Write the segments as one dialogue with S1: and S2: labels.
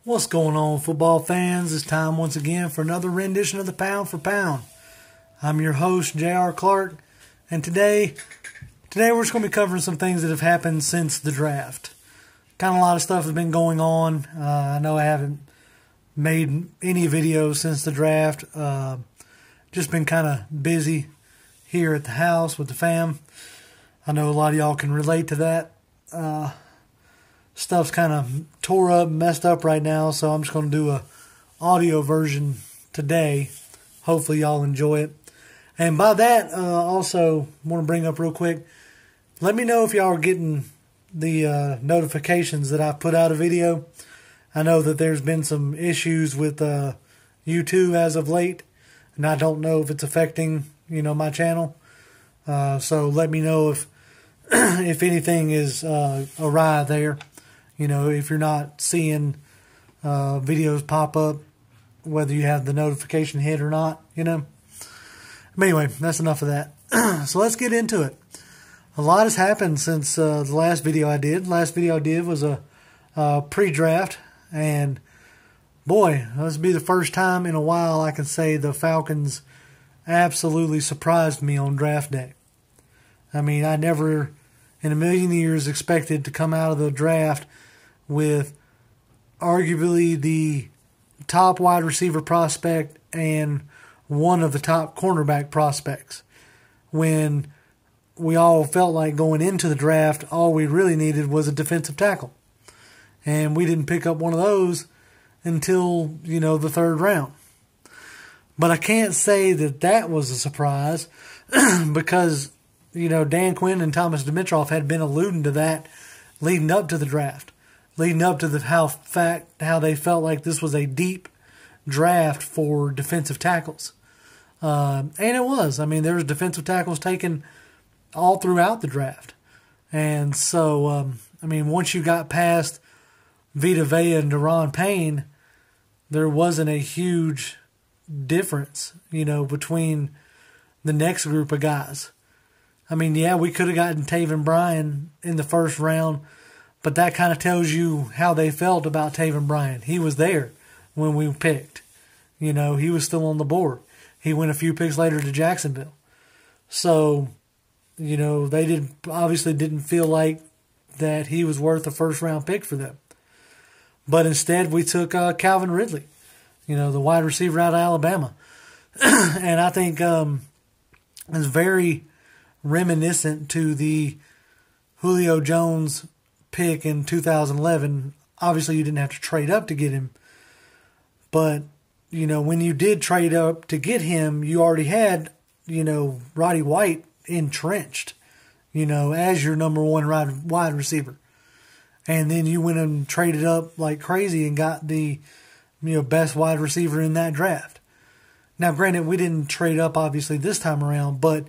S1: What's going on, football fans? It's time once again for another rendition of the Pound for Pound. I'm your host, J.R. Clark, and today we're just going to be covering some things that have happened since the draft. Kind of a lot of stuff has been going on. I know I haven't made any videos since the draft. Just been kind of busy here at the house with the fam. I know a lot of y'all can relate to that. Stuff's kind of tore up, messed up right now, so I'm just going to do a audio version today. Hopefully y'all enjoy it. And by that, also want to bring up real quick, let me know if y'all are getting the notifications that I put out a video. I know that there's been some issues with YouTube as of late, and I don't know if it's affecting, my channel. So let me know if if anything is awry there. If you're not seeing videos pop up, whether you have the notification hit or not, But anyway, that's enough of that. So let's get into it. A lot has happened since the last video I did. Last video I did was a pre-draft, and boy, this will be the first time in a while I can say the Falcons absolutely surprised me on draft day. I mean, I never in a million years expected to come out of the draft with arguably the top wide receiver prospect and one of the top cornerback prospects. When we all felt like going into the draft, all we really needed was a defensive tackle. And we didn't pick up one of those until, the third round. But I can't say that that was a surprise because, Dan Quinn and Thomas Dimitroff had been alluding to that leading up to the draft. Leading up to how they felt like this was a deep draft for defensive tackles. And it was. I mean, there was defensive tackles taken all throughout the draft. And so, once you got past Vita Vea and Daron Payne, there wasn't a huge difference, between the next group of guys. We could have gotten Taven Bryan in the first round, but that kind of tells you how they felt about Taven Bryan. He was there when we picked. He was still on the board. He went a few picks later to Jacksonville. So, they obviously didn't feel like that he was worth a first-round pick for them. But instead, we took Calvin Ridley, the wide receiver out of Alabama. And I think it's very reminiscent to the Julio Jones pick in 2011. Obviously, you didn't have to trade up to get him. But, when you did trade up to get him, you already had, Roddy White entrenched, as your number one wide receiver. And then you went and traded up like crazy and got the, best wide receiver in that draft. Now, granted, we didn't trade up, obviously, this time around, but,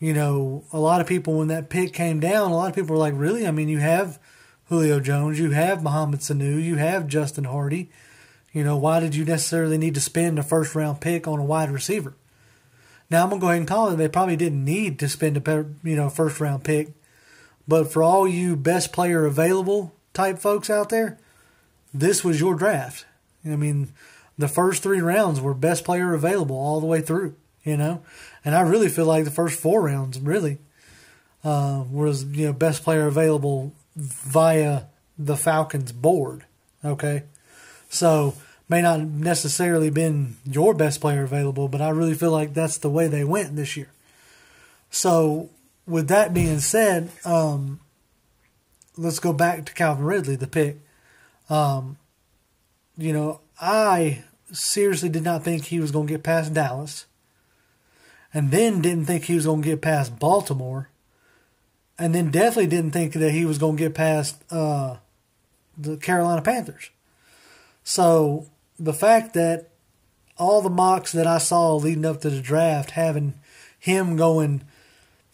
S1: a lot of people, when that pick came down, a lot of people were like, really? You have Julio Jones, you have Mohamed Sanu, you have Justin Hardy. Why did you necessarily need to spend a first-round pick on a wide receiver? Now, I'm going to go ahead and call it. They probably didn't need to spend a first-round pick. But for all you best player available type folks out there, this was your draft. The first 3 rounds were best player available all the way through, And I really feel like the first 4 rounds really was, best player available via the Falcons board, okay? So, may not necessarily been your best player available, but I really feel like that's the way they went this year. So, with that being said, let's go back to Calvin Ridley, the pick. I seriously did not think he was going to get past Dallas, and then didn't think he was going to get past Baltimore, and then definitely didn't think that he was going to get past the Carolina Panthers. So the fact that all the mocks that I saw leading up to the draft having him going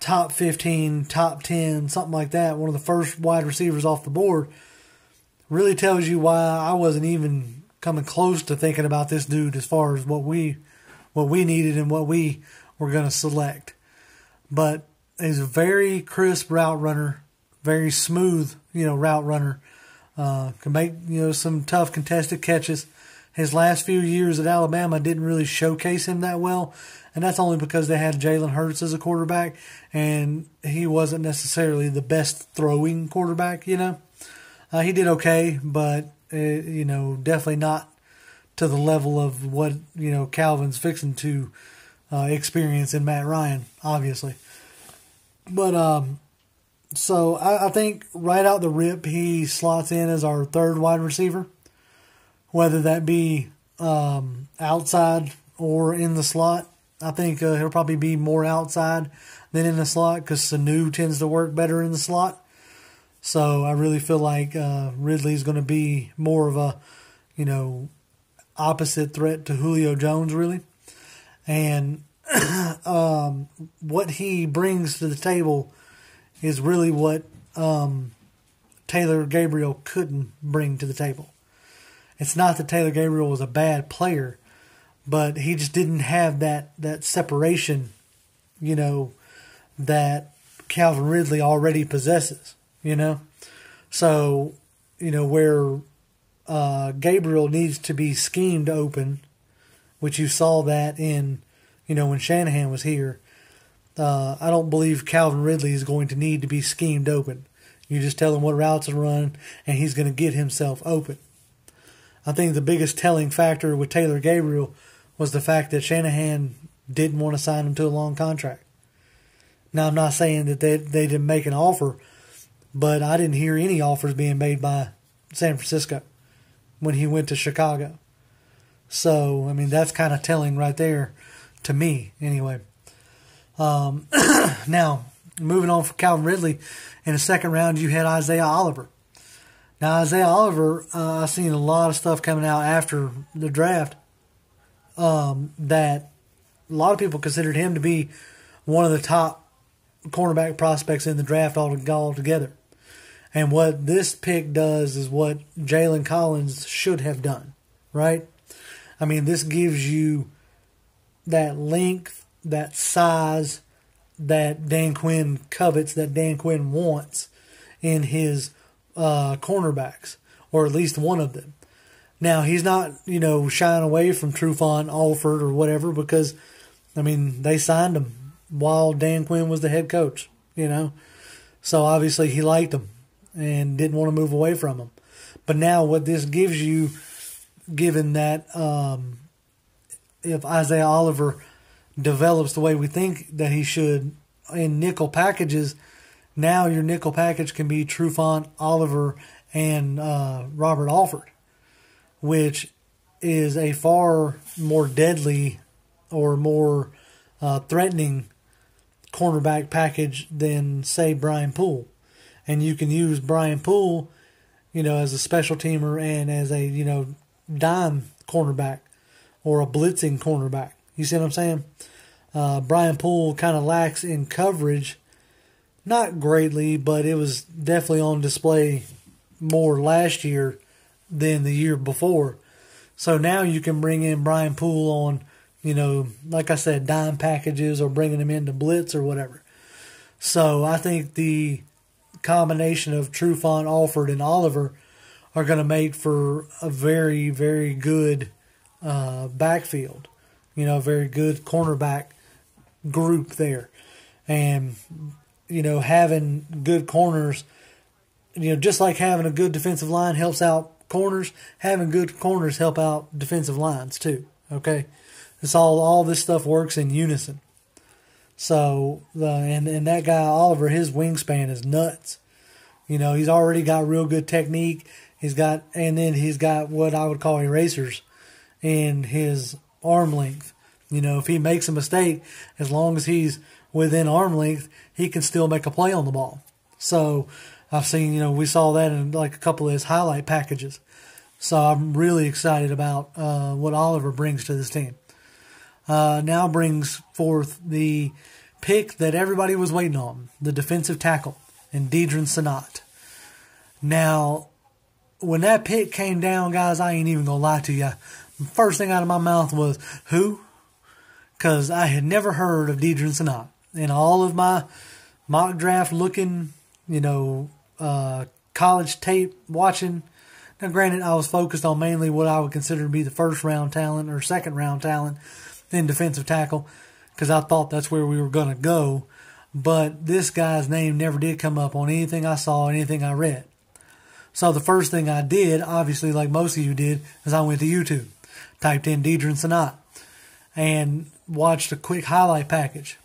S1: top 15, top 10, something like that, one of the first wide receivers off the board, really tells you why I wasn't even coming close to thinking about this dude as far as what we needed and what we were going to select. But he's a very crisp route runner, very smooth, route runner. Can make some tough contested catches. His last few years at Alabama didn't really showcase him that well, and that's only because they had Jalen Hurts as a quarterback, and he wasn't necessarily the best throwing quarterback. He did okay, but definitely not to the level of what Calvin's fixing to experience in Matt Ryan, obviously. But so I think right out the rip he slots in as our third wide receiver, whether that be outside or in the slot. I think he'll probably be more outside than in the slot because Sanu tends to work better in the slot. So I really feel like Ridley's going to be more of a, opposite threat to Julio Jones, really. And what he brings to the table is really what Taylor Gabriel couldn't bring to the table. It's not that Taylor Gabriel was a bad player, but he just didn't have that separation, that Calvin Ridley already possesses, So, where Gabriel needs to be schemed open, which you saw that in, when Shanahan was here, I don't believe Calvin Ridley is going to need to be schemed open. You just tell him what routes to run, and he's going to get himself open. I think the biggest telling factor with Taylor Gabriel was the fact that Shanahan didn't want to sign him to a long contract. Now, I'm not saying that they didn't make an offer, but I didn't hear any offers being made by San Francisco when he went to Chicago. So, that's kind of telling right there to me, anyway. Now, moving on for Calvin Ridley, in the second round, you had Isaiah Oliver. Now, Isaiah Oliver, I've seen a lot of stuff coming out after the draft that a lot of people considered him to be one of the top cornerback prospects in the draft altogether. And what this pick does is what Jalen Collins should have done, right? This gives you that length, that size that Dan Quinn covets, that Dan Quinn wants in his cornerbacks, or at least one of them. Now, he's not, shying away from Trufant, Alford, or whatever, because, they signed him while Dan Quinn was the head coach, So, obviously, he liked him and didn't want to move away from him. But now what this gives you, given that if Isaiah Oliver develops the way we think that he should in nickel packages, now your nickel package can be Trufant, Oliver, and Robert Alford, which is a far more deadly or more threatening cornerback package than, say, Brian Poole. And you can use Brian Poole, as a special teamer and as a, dime cornerback or a blitzing cornerback. You see what I'm saying? Brian Poole kind of lacks in coverage. Not greatly, but it was definitely on display more last year than the year before. So now you can bring in Brian Poole on, like I said, dime packages or bringing him into blitz or whatever. So I think the combination of Trufant, Alford, and Oliver are going to make for a very, very good backfield. A very good cornerback group there. And having good corners, just like having a good defensive line helps out corners, having good corners help out defensive lines too. Okay, it's all this stuff works in unison. So and that guy Oliver, his wingspan is nuts. He's already got real good technique. He's got what I would call erasers in his arm length. If he makes a mistake, as long as he's within arm length, he can still make a play on the ball. So I've seen, we saw that in like a couple of his highlight packages. So I'm really excited about what Oliver brings to this team. Now brings forth the pick that everybody was waiting on, the defensive tackle, and Deidrin Senat. Now, when that pick came down, guys, I ain't even going to lie to you. The first thing out of my mouth was, who? Because I had never heard of Deidrin Senat. In all of my mock draft looking, college tape watching. Now, granted, I was focused on mainly what I would consider to be the first round talent or second round talent in defensive tackle because I thought that's where we were going to go. But this guy's name never did come up on anything I saw, anything I read. So the first thing I did, obviously like most of you did, is I went to YouTube, typed in Deidrin Sanat, and watched a quick highlight package.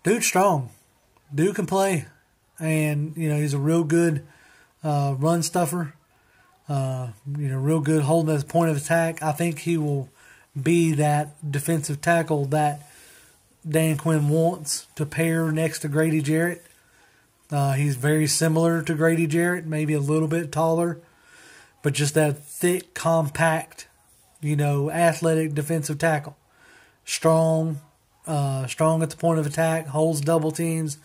S1: Dude's strong. Dude can play. And, he's a real good run stuffer. Real good holding at the point of attack. I think he will be that defensive tackle that Dan Quinn wants to pair next to Grady Jarrett. He's very similar to Grady Jarrett, maybe a little bit taller, but just that thick, compact, athletic defensive tackle. Strong at the point of attack, holds double teams,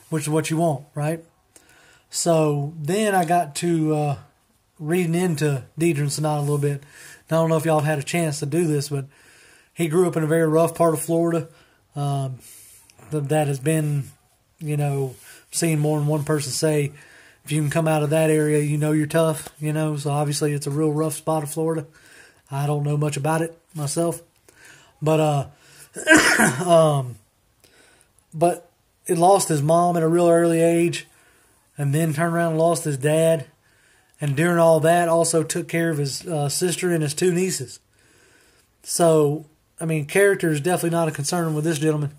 S1: which is what you want, right? So then I got to reading into Deidrin Sanat a little bit. I don't know if y'all have had a chance to do this, but he grew up in a very rough part of Florida that has been, seen more than one person say, if you can come out of that area, you're tough, So obviously it's a real rough spot of Florida. I don't know much about it myself. But but it lost his mom at a real early age and then turned around and lost his dad. And during all that, also took care of his sister and his two nieces. So, character is definitely not a concern with this gentleman.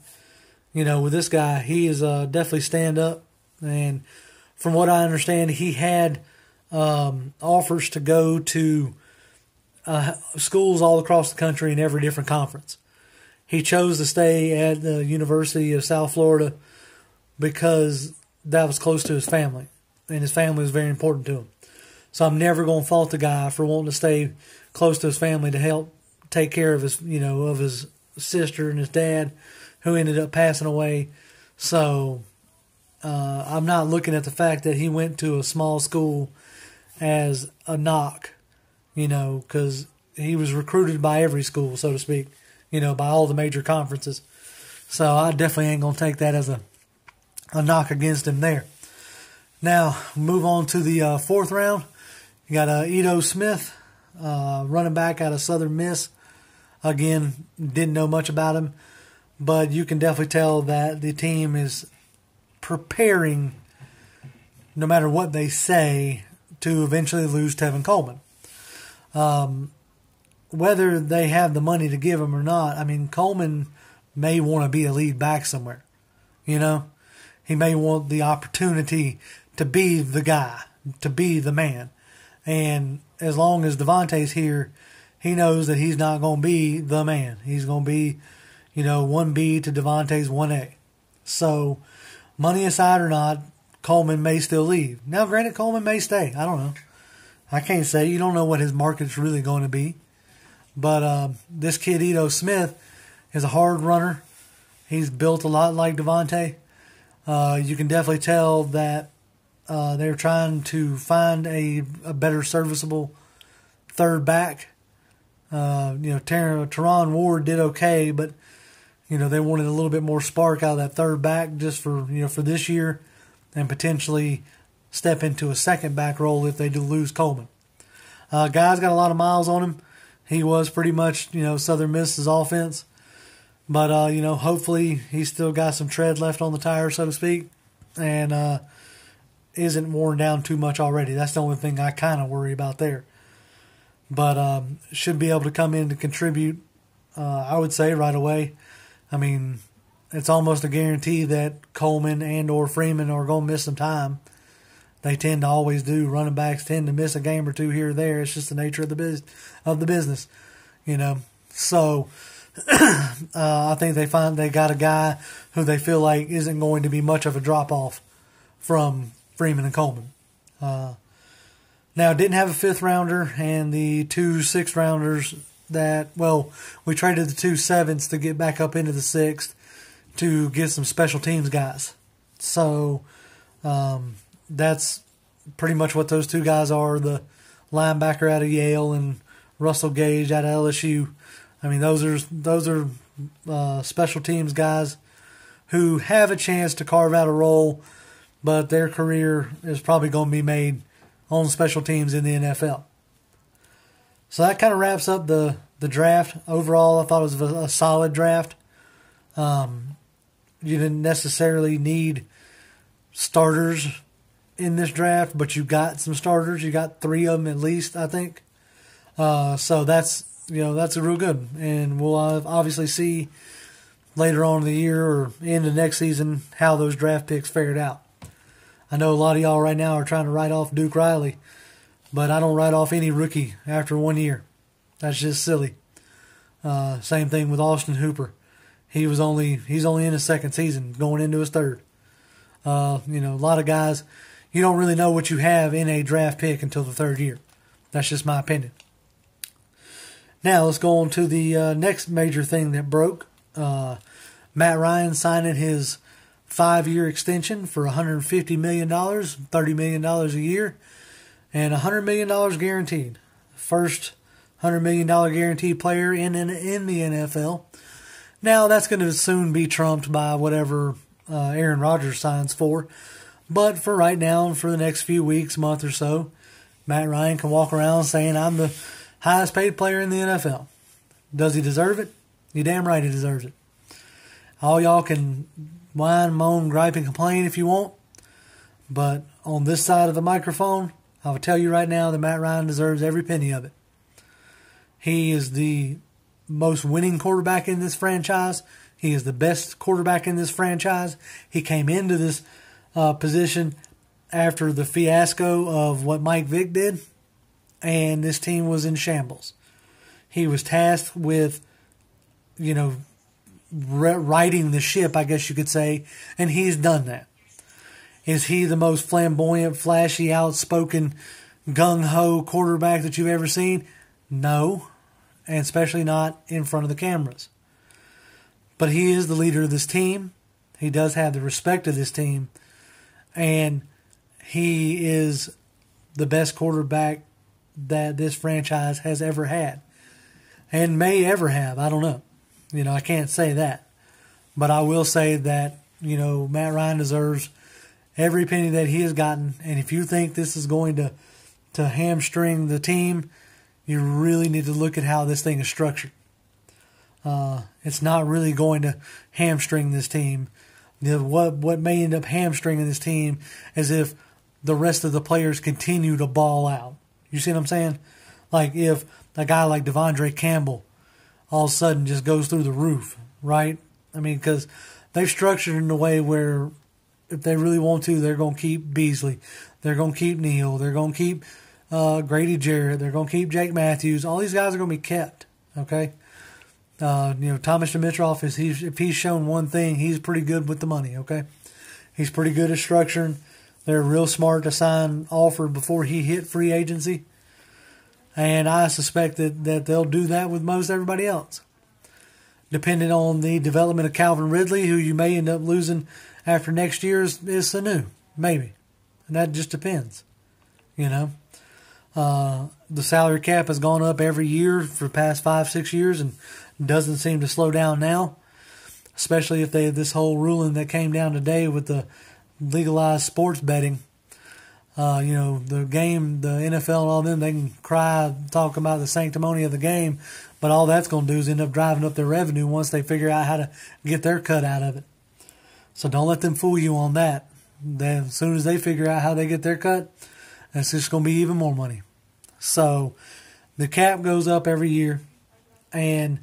S1: With this guy, he is definitely stand up. And from what I understand, he had offers to go to schools all across the country in every different conference. He chose to stay at the University of South Florida because that was close to his family. And his family was very important to him. So I'm never going to fault the guy for wanting to stay close to his family to help take care of his, of his sister and his dad, who ended up passing away. So I'm not looking at the fact that he went to a small school as a knock, because he was recruited by every school, so to speak, by all the major conferences. So I definitely ain't going to take that as a knock against him there. Now, move on to the fourth round. You got Ito Smith, running back out of Southern Miss. Again, didn't know much about him, but you can definitely tell that the team is preparing, no matter what they say, to eventually lose Tevin Coleman. Whether they have the money to give him or not, Coleman may want to be a lead back somewhere. He may want the opportunity to be the guy, to be the man. And as long as Devontae's here, he knows that he's not going to be the man. He's going to be, 1B to Devontae's 1A. So, money aside or not, Coleman may still leave. Now, granted, Coleman may stay. I don't know. I can't say. You don't know what his market's really going to be. But this kid, Ito Smith, is a hard runner. He's built a lot like Devontae. You can definitely tell that they're trying to find a better serviceable third back. Teron Ward did okay, but they wanted a little bit more spark out of that third back just for for this year, and potentially step into a second back role if they do lose Coleman. Guy's got a lot of miles on him. He was pretty much Southern Miss's offense, but hopefully he's still got some tread left on the tire, so to speak, and isn't worn down too much already. That's the only thing I kind of worry about there. But should be able to come in to contribute, I would say, right away. It's almost a guarantee that Coleman and or Freeman are going to miss some time. They tend to always do. Running backs tend to miss a game or two here or there. It's just the nature of the business, So I think they got a guy who they feel like isn't going to be much of a drop off from Freeman and Coleman. Now, didn't have a fifth rounder and the 2 sixth rounders we traded the 2 sevenths to get back up into the sixth to get some special teams guys. So that's pretty much what those two guys are. The linebacker out of Yale and Russell Gage out of LSU. Those are special teams guys who have a chance to carve out a role but their career is probably going to be made on special teams in the NFL. So that kind of wraps up the draft. Overall, I thought it was a solid draft. You didn't necessarily need starters in this draft, but you got some starters. You got 3 of them at least, I think. So that's real good, and we'll obviously see later on in the year or in the next season how those draft picks figured out. I know a lot of y'all right now are trying to write off Duke Riley, but I don't write off any rookie after 1 year. That's just silly. Same thing with Austin Hooper. He's only in his 2nd season, going into his 3rd. A lot of guys, you don't really know what you have in a draft pick until the 3rd year. That's just my opinion. Now let's go on to the next major thing that broke. Matt Ryan signing his 5-year extension for $150 million, $30 million a year, and $100 million guaranteed. First $100 million guaranteed player in the NFL. Now that's going to soon be trumped by whatever Aaron Rodgers signs for. But for right now, for the next few weeks, month or so, Matt Ryan can walk around saying, I'm the highest paid player in the NFL. Does he deserve it? You damn right he deserves it. All y'all can whine, moan, gripe, and complain if you want. But on this side of the microphone, I will tell you right now that Matt Ryan deserves every penny of it. He is the most winning quarterback in this franchise. He is the best quarterback in this franchise. He came into this position after the fiasco of what Mike Vick did, and this team was in shambles. He was tasked with, righting the ship, I guess you could say, and he's done that. Is he the most flamboyant, flashy, outspoken, gung-ho quarterback that you've ever seen? No, and especially not in front of the cameras. But he is the leader of this team. He does have the respect of this team, and he is the best quarterback that this franchise has ever had and may ever have. I don't know. I can't say that. But I will say that, Matt Ryan deserves every penny that he has gotten. And if you think this is going to hamstring the team, you really need to look at how this thing is structured. It's not really going to hamstring this team. What may end up hamstringing this team is if the rest of the players continue to ball out. You see what I'm saying? Like if a guy like Devondre Campbell all of a sudden just goes through the roof, right? I mean, because they've structured it in a way where if they really want to, they're going to keep Beasley. They're going to keep Neal. They're going to keep Grady Jarrett. They're going to keep Jake Matthews. All these guys are going to be kept, okay? Thomas Dimitroff, if he's shown one thing, he's pretty good with the money, okay? He's pretty good at structuring. They're real smart to sign Alford before he hit free agency. And I suspect that they'll do that with most everybody else. Depending on the development of Calvin Ridley, who you may end up losing after next year, is Sanu, maybe. And that just depends, The salary cap has gone up every year for the past 5-6 years and doesn't seem to slow down now, especially if this whole ruling that came down today with the legalized sports betting. The game, the NFL and all them, they can cry, talk about the sanctimony of the game, but all that's going to do is end up driving up their revenue once they figure out how to get their cut out of it. So don't let them fool you on that. Then as soon as they figure out how they get their cut, it's just going to be even more money. So the cap goes up every year, and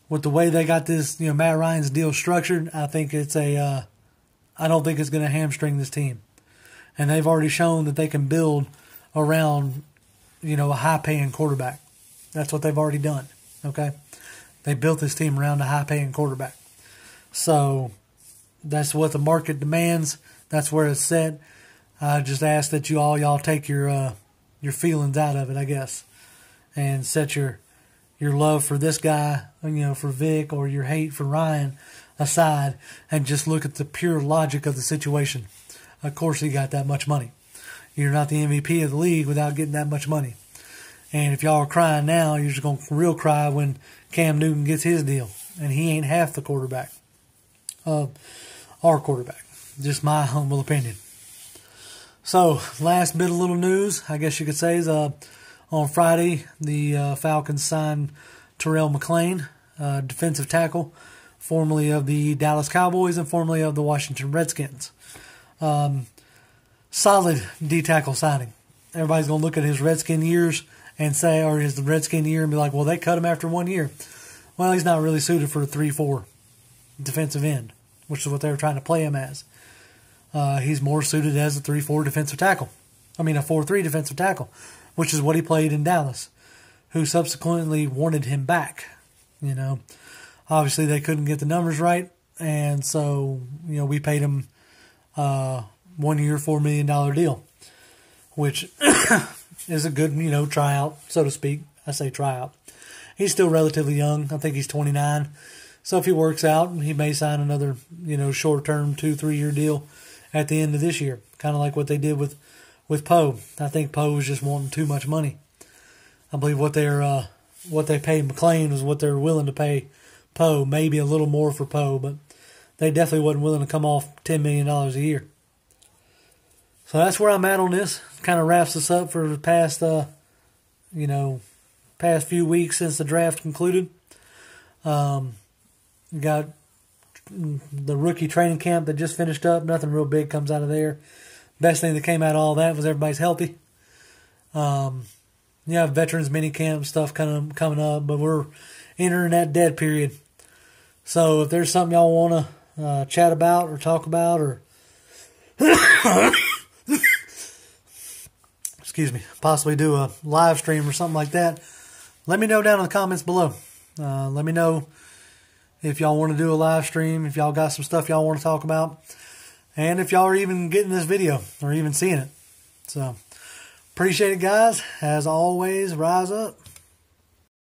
S1: with the way they got this, Matt Ryan's deal structured, I think I don't think it's going to hamstring this team. And they've already shown that they can build around, a high-paying quarterback. That's what they've already done, okay? They built this team around a high-paying quarterback. So that's what the market demands. That's where it's set. I just ask that y'all take your feelings out of it, I guess, and set your love for this guy, for Vic, or your hate for Ryan aside, and just look at the pure logic of the situation. Of course he got that much money. You're not the MVP of the league without getting that much money. And if y'all are crying now, you're just going to real cry when Cam Newton gets his deal. And he ain't half the quarterback of our quarterback. Just my humble opinion. So, last bit of little news, I guess you could say, is on Friday, the Falcons signed Terrell McClain, defensive tackle, formerly of the Dallas Cowboys and formerly of the Washington Redskins. Solid D-tackle signing. Everybody's going to look at his Redskin years and say, or his Redskin year and be like, well, they cut him after 1 year. Well, he's not really suited for a 3-4 defensive end, which is what they were trying to play him as. He's more suited as a 3-4 defensive tackle. I mean, a 4-3 defensive tackle, which is what he played in Dallas, who subsequently wanted him back. You know, obviously they couldn't get the numbers right, and so, you know, we paid him 1 year, $4 million deal, which is a good, you know, tryout, so to speak. I say tryout. He's still relatively young. I think he's 29. So if he works out, he may sign another, you know, short-term 2-3 year deal at the end of this year, kind of like what they did with Poe. I think Poe was just wanting too much money. I believe what they paid McClain was what they're willing to pay Poe, maybe a little more for Poe, but they definitely wasn't willing to come off $10 million a year. So that's where I'm at on this. Kind of wraps us up for the past, you know, past few weeks since the draft concluded. Got the rookie training camp that just finished up. Nothing real big comes out of there. Best thing that came out of all that was everybody's healthy. Yeah, veterans mini camp stuff kind of coming up, but we're entering that dead period. So if there's something y'all want to chat about or talk about or excuse me, possibly do a live stream or something like that, let me know down in the comments below. Let me know if y'all want to do a live stream, if y'all got some stuff y'all want to talk about, and if y'all are even getting this video or even seeing it. So, appreciate it, guys. As always, rise up.